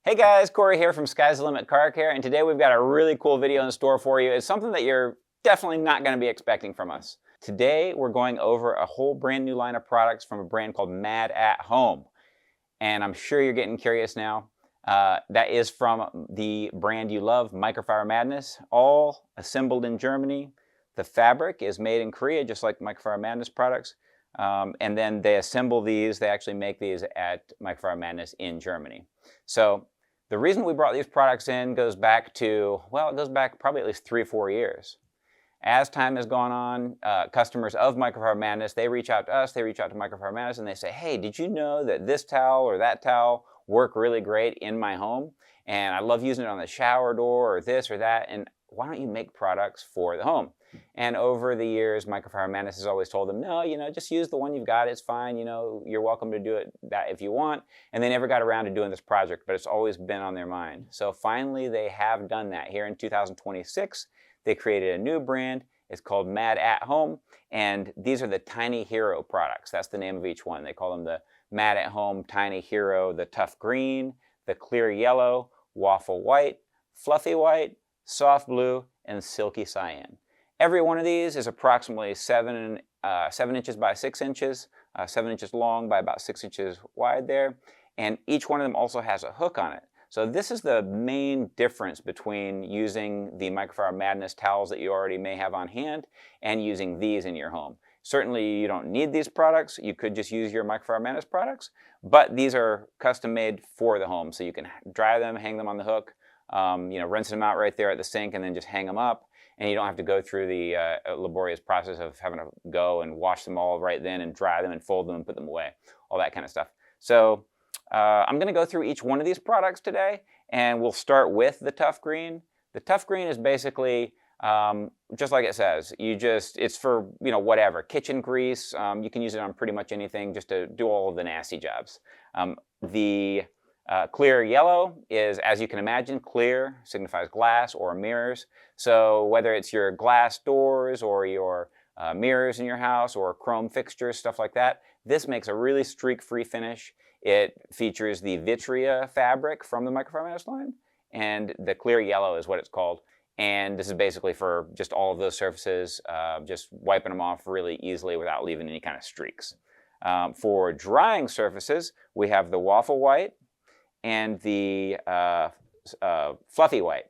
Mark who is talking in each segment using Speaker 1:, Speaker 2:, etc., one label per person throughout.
Speaker 1: Hey guys, Corey here from Sky's the Limit Car Care, and today we've got a really cool video in store for you. It's something that you're definitely not going to be expecting from us. Today we're going over a whole brand new line of products from a brand called Mad at Home. And I'm sure you're getting curious now. That is from the brand you love, Microfiber Madness, all assembled in Germany. The fabric is made in Korea, just like Microfiber Madness products. And then they assemble these, they actually make these at Microfiber Madness in Germany. So the reason we brought these products in goes back to, well, it goes back probably at least 3 or 4 years. As time has gone on, customers of Microfiber Madness, they reach out to us, they reach out to Microfiber Madness, and they say, hey, did you know that this towel or that towel work really great in my home? And I love using it on the shower door or this or that, and why don't you make products for the home? And over the years, Microfiber Madness has always told them, no, just use the one you've got, it's fine, you're welcome to do that if you want. And they never got around to doing this project, but it's always been on their mind. So finally, they have done that. Here in 2026, they created a new brand. It's called Mad at Home, and these are the Tiny Hero products. That's the name of each one. They call them the Mad at Home Tiny Hero, the Tough Green, the Clear Yellow, Waffle White, Fluffy White, Soft Blue, and Silky Cyan. Every one of these is approximately 7 inches by 6 inches, 7 inches long by about 6 inches wide there, and each one of them also has a hook on it. So this is the main difference between using the Microfiber Madness towels that you already may have on hand and using these in your home. Certainly you don't need these products. You could just use your Microfiber Madness products, but these are custom made for the home. So you can dry them, hang them on the hook, rinse them out right there at the sink and then just hang them up. And you don't have to go through the laborious process of having to go and wash them all right then and dry them and fold them and put them away, all that kind of stuff. So I'm going to go through each one of these products today, and we'll start with the Tough Green. The Tough Green is basically just like it says. It's for whatever, kitchen grease. You can use it on pretty much anything just to do all of the nasty jobs. The Clear Yellow is, as you can imagine, clear signifies glass or mirrors. So whether it's your glass doors or your mirrors in your house or chrome fixtures, stuff like that, this makes a really streak-free finish. It features the Vitria fabric from the Microfiber Madness line, and the Clear Yellow is what it's called. And this is basically for just all of those surfaces, just wiping them off really easily without leaving any kind of streaks. For drying surfaces, we have the Waffle White and the Fluffy White.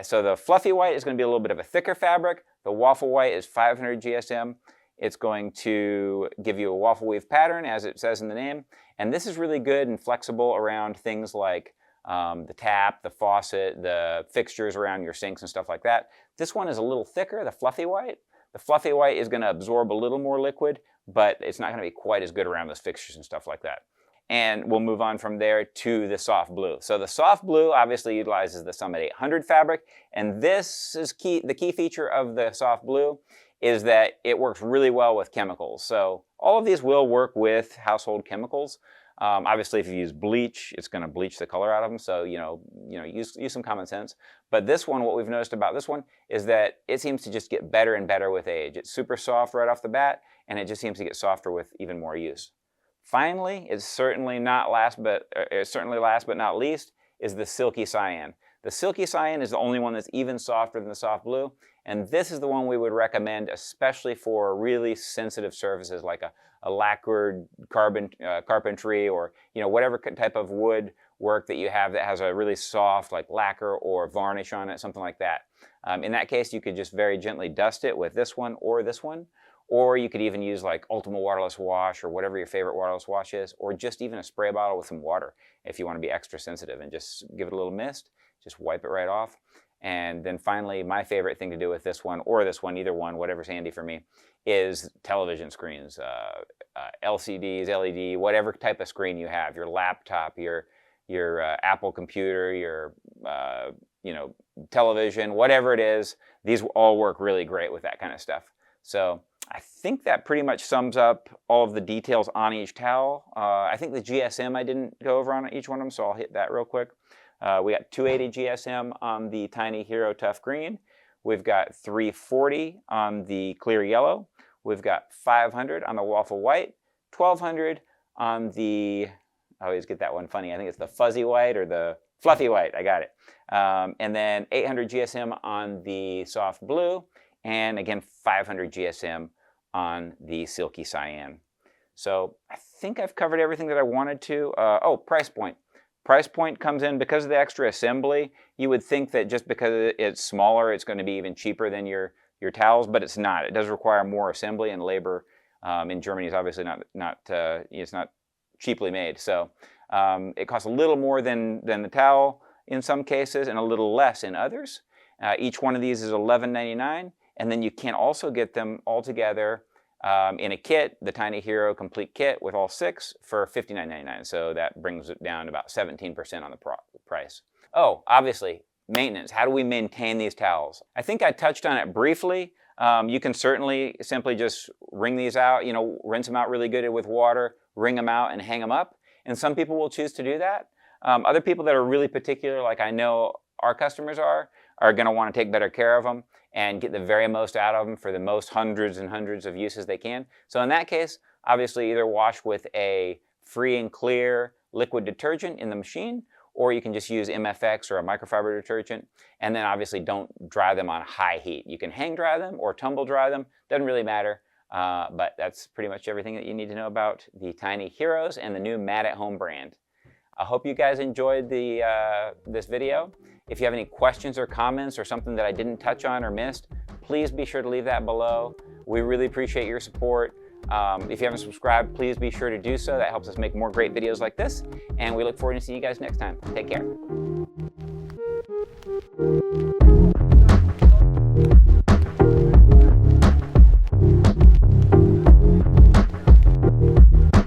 Speaker 1: So the Fluffy White is going to be a little bit of a thicker fabric. The Waffle White is 500 GSM. It's going to give you a waffle weave pattern, as it says in the name. And this is really good and flexible around things like the tap, the faucet, the fixtures around your sinks and stuff like that. This one is a little thicker, the Fluffy White. The Fluffy White is going to absorb a little more liquid, but it's not going to be quite as good around those fixtures and stuff like that. And we'll move on from there to the Soft Blue. So the Soft Blue obviously utilizes the Summit 800 fabric, and this is the key feature of the Soft Blue is that it works really well with chemicals. So all of these will work with household chemicals. Obviously, if you use bleach, it's going to bleach the color out of them. So use some common sense. But this one, what we've noticed about this one is that it seems to just get better and better with age. It's super soft right off the bat, and it just seems to get softer with even more use. Finally, it's certainly last but not least, is the Silky Cyan. The Silky Cyan is the only one that's even softer than the Soft Blue, and this is the one we would recommend especially for really sensitive surfaces like a lacquered carpentry or whatever type of wood work that you have that has a really soft like lacquer or varnish on it, something like that. In that case, you could just very gently dust it with this one, or you could even use like Ultima waterless wash or whatever your favorite waterless wash is, or just even a spray bottle with some water if you want to be extra sensitive and just give it a little mist, just wipe it right off. And then finally, my favorite thing to do with this one, or this one, either one, whatever's handy for me, is television screens, LCDs, LED, whatever type of screen you have, your laptop, your Apple computer, your television, whatever it is, these all work really great with that kind of stuff. So I think that pretty much sums up all of the details on each towel. I think the GSM I didn't go over on each one of them, so I'll hit that real quick. We got 280 GSM on the Tiny Hero Tough Green. We've got 340 on the Clear Yellow. We've got 500 on the Waffle White, 1200 on the, I always get that one funny, I think it's the Fuzzy White or the Fluffy white, I got it. And then 800 GSM on the soft blue, and again 500 GSM on the silky cyan. So I think I've covered everything that I wanted to. Oh, price point. Price point comes in because of the extra assembly. You would think that just because it's smaller, it's going to be even cheaper than your towels, but it's not. It does require more assembly, and labor in Germany is obviously it's not cheaply made. So it costs a little more than the towel in some cases, and a little less in others. Each one of these is $11.99, and then you can also get them all together in a kit, the Tiny Hero Complete Kit with all 6 for $59.99. So that brings it down to about 17% on the price. Oh, obviously, maintenance. How do we maintain these towels? I think I touched on it briefly. You can certainly simply just wring these out, rinse them out really good with water, wring them out and hang them up. And some people will choose to do that. Other people that are really particular, like I know our customers are going to want to take better care of them and get the very most out of them for the most hundreds and hundreds of uses they can. So in that case, obviously either wash with a free and clear liquid detergent in the machine, or you can just use MFX or a microfiber detergent, and then obviously don't dry them on high heat. You can hang dry them or tumble dry them, doesn't really matter, but that's pretty much everything that you need to know about the Tiny Heroes and the new Mad at Home brand. I hope you guys enjoyed this video. If you have any questions or comments or something that I didn't touch on or missed, please be sure to leave that below. We really appreciate your support. If you haven't subscribed, please be sure to do so. That helps us make more great videos like this. And we look forward to seeing you guys next time. Take care.